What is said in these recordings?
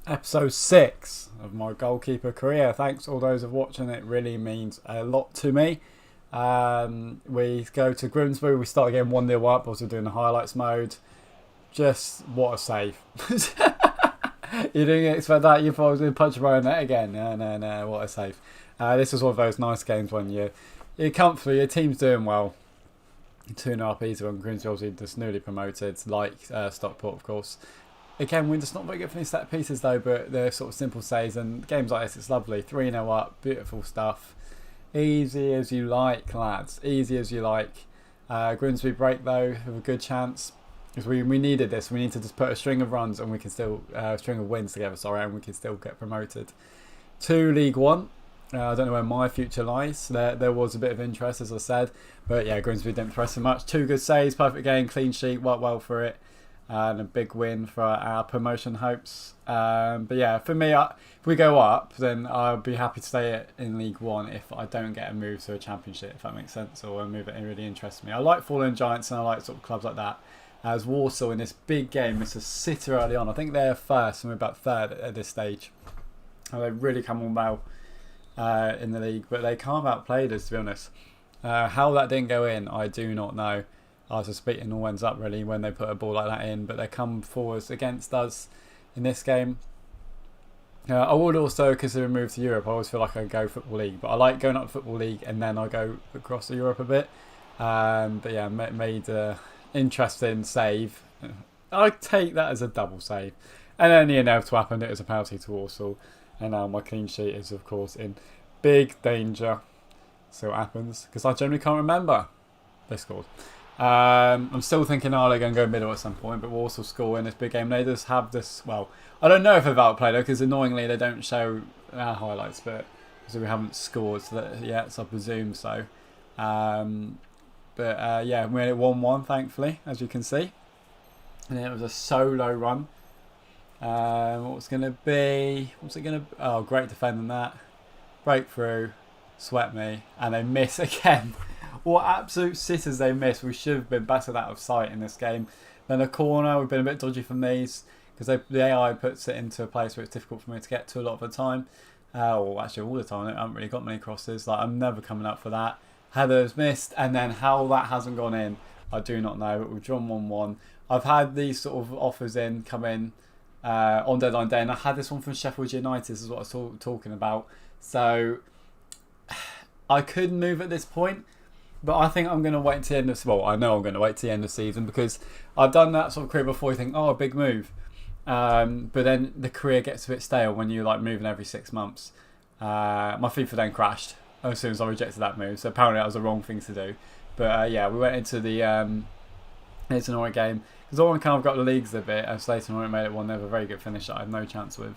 Episode 6 of my goalkeeper career. Thanks all those of watching. It really means a lot to me. We go to Grimsby. We start again 1-0 up. Also doing the highlights mode. Just what a save. You didn't expect that. You thought I was going to punch my own net again. No. What a save. This was one of those nice games when you're comfortable. Your team's doing well. 2-0 up easy on Grimsby. Obviously just newly promoted, like Stockport, of course. Again, we're just not very good for these set pieces though, but they're sort of simple saves, and games like this, it's lovely. 3-0 up, beautiful stuff. Easy as you like, lads. Easy as you like. Grimsby break though, have a good chance. Because we needed this. We need to just put a string of runs and we can still, string of wins together, sorry, and we can still get promoted. To League One. I don't know where my future lies. There was a bit of interest, as I said. But yeah, Grimsby didn't press so much. 2 good saves, perfect game, clean sheet, worked well for it. And a big win for our promotion hopes. But yeah, for me, if we go up, then I'll be happy to stay in League One if I don't get a move to a championship, if that makes sense, or a move that really interests me. I like Fallen Giants and I like sort of clubs like that. As Warsaw in this big game, it's a sitter early on. I think they're first and we're about third at this stage. And they really come on well in the league, but they can't outplay us, to be honest. How that didn't go in, I do not know. I was just beating all ends up really when they put a ball like that in, but they come forwards against us in this game. I would also consider a move to Europe. I always feel like I go Football League, but I like going up to Football League and then I go across to Europe a bit. But yeah, made an interesting save. I take that as a double save. And then the inevitable happened, it was a penalty to Warsaw. And now my clean sheet is of course in big danger. So it happens, because I generally can't remember. They scored. I'm still thinking, they're going to go middle at some point, but Warsaw score in this big game. They just have this, well, I don't know if they've outplayed her, because annoyingly they don't show our highlights, but because we haven't scored yet, so I presume so. Yeah, we made it 1-1, thankfully, as you can see. And it was a solo run. What's it going to be? Oh, great defending that. Breakthrough, SWNe, and they miss again. What absolute sitters they missed. We should have been battered out of sight in this game. Then a corner, we've been a bit dodgy from these because the AI puts it into a place where it's difficult for me to get to a lot of the time. Or actually all the time. I haven't really got many crosses. Like, I'm never coming up for that. Headers missed, and then how that hasn't gone in, I do not know. But we've drawn 1-1. I've had these sort of offers come in on deadline day, and I had this one from Sheffield United. This is what I was talking about. So I could move at this point. But I think I'm going to wait until the end of... Well, I know I'm going to wait till the end of the season because I've done that sort of career before. You think, a big move. But then the career gets a bit stale when you're like moving every 6 months. My FIFA then crashed as soon as I rejected that move. So apparently that was the wrong thing to do. But yeah, we went into the Leighton Orient game. Because Orient kind of got the leagues a bit. As Leighton Orient made it one. They have a very good finish that I had no chance with.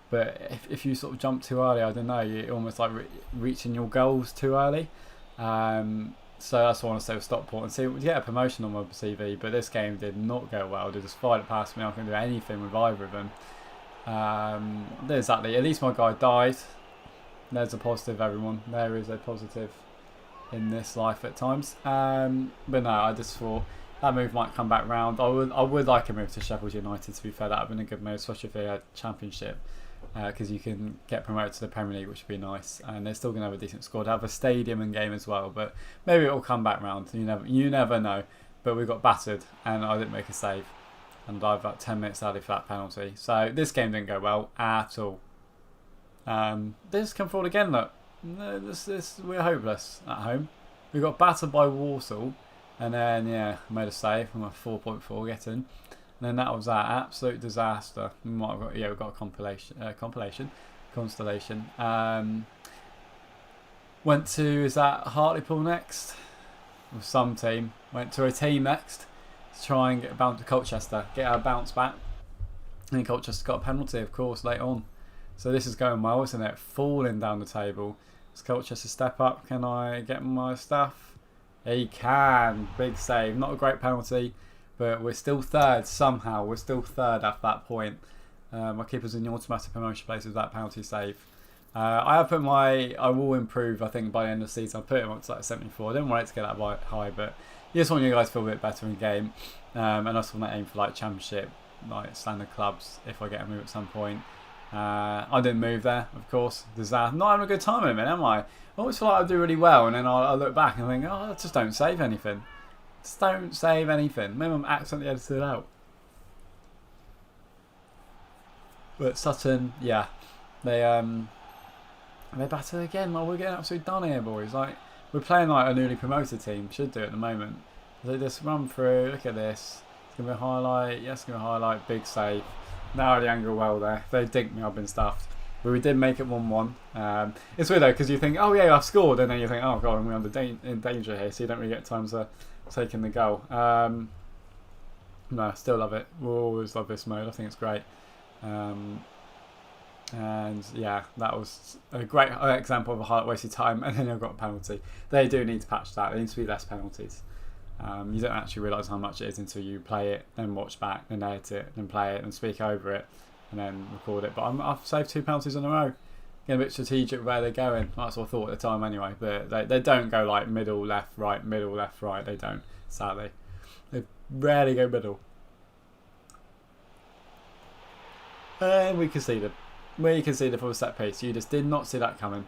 But if you sort of jump too early, I don't know. You're almost like reaching your goals too early. So that's why I want to stay with Stockport and see if we get a promotion on my CV. But this game did not go well. They just fired it past me. I couldn't do anything with either of them. Exactly. At least my guy died. There's a positive, everyone. There is a positive in this life at times. But no, I just thought that move might come back round. I would like a move to Sheffield United, to be fair. That would have been a good move, especially if they had Championship. Because you can get promoted to the Premier League, which would be nice, and they're still going to have a decent squad. Have a stadium and game as well, but maybe it will come back round. You never know. But we got battered, and I didn't make a save, and I about 10 minutes early for that penalty. So this game didn't go well at all. This come forward again. Look, we're hopeless at home. We got battered by Warsaw, and then yeah, made a save from a 4.4 getting. And then that was that absolute disaster. We might have got, we've got a constellation. Went to, is that Hartlepool next? With some team. Went to a team next to try and get a bounce to Colchester, get our bounce back. And Colchester got a penalty, of course, late on. So this is going well, isn't it? Falling down the table. Does Colchester step up? Can I get my stuff? He can. Big save. Not a great penalty. But we're still third somehow. We're still third at that point. My keeper's in the automatic promotion place with that penalty save. I will improve, I think, by the end of the season. I'll put him up to like 74. I didn't want it to get that high, but I just want you guys to feel a bit better in game. And I also want to aim for like championship, like standard clubs, if I get a move at some point. I didn't move there, of course. Not having a good time in a minute, am I? I always feel like I do really well, and then I look back and think, oh, I just don't save anything. Just don't save anything. Maybe I'm accidentally edited it out. But Sutton, yeah, they're battered again. Like, we're getting absolutely done here, boys. Like, we're playing like a newly promoted team. Should do at the moment. They just run through. Look at this. It's gonna be a highlight. Yes, gonna be a highlight. Big save. Narrow the angle well there. If they dink me, I've been stuffed. But we did make it 1-1. It's weird though, because you think, oh yeah, I've scored, and then you think, oh god, we're in danger here. So you don't really get time to take in the goal. No, still love it. We'll always love this mode. I think it's great. And yeah, that was a great example of a highlight wasted time, and then I've got a penalty. They do need to patch that. There needs to be less penalties. You don't actually realise how much it is until you play it, then watch back, then edit it, then play it, and speak over it, and then record it. But I've saved 2 penalties in a row. Getting a bit strategic where they're going. That's what I thought at the time anyway. But they don't go like middle, left, right, middle, left, right. They don't, sadly. They rarely go middle. And we conceded. We conceded for a set piece. You just did not see that coming.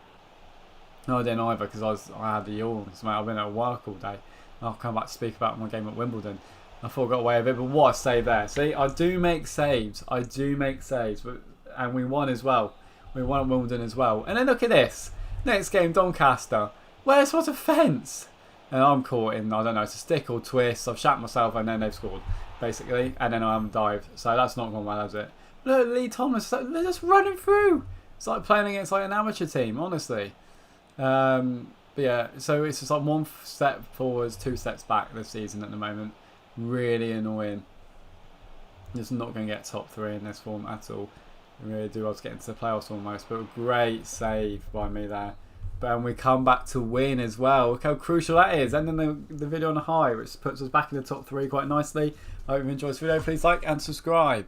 No, I didn't either, because I had the yawns. Mate, I've been at work all day. I'll come back to speak about my game at Wimbledon. I thought I got away with it, but what a save there. See, I do make saves. And we won as well. We won at Wimbledon as well. And then look at this. Next game, Doncaster. Where's what a fence? And I'm caught in, I don't know, it's a stick or twist. I've shat myself and then they've scored, basically. And then I haven't dived. So that's not gone well, has it? Look, Lee Thomas, they're just running through. It's like playing against like an amateur team, honestly. But yeah, so it's just like 1 step forwards, 2 steps back this season at the moment. Really annoying. Just not going to get top 3 in this form at all. I really do want to get into the playoffs almost, but a great save by me there. But we come back to win as well. Look how crucial that is. Ending the video on a high, which puts us back in the top 3 quite nicely. I hope you enjoyed this video. Please like and subscribe.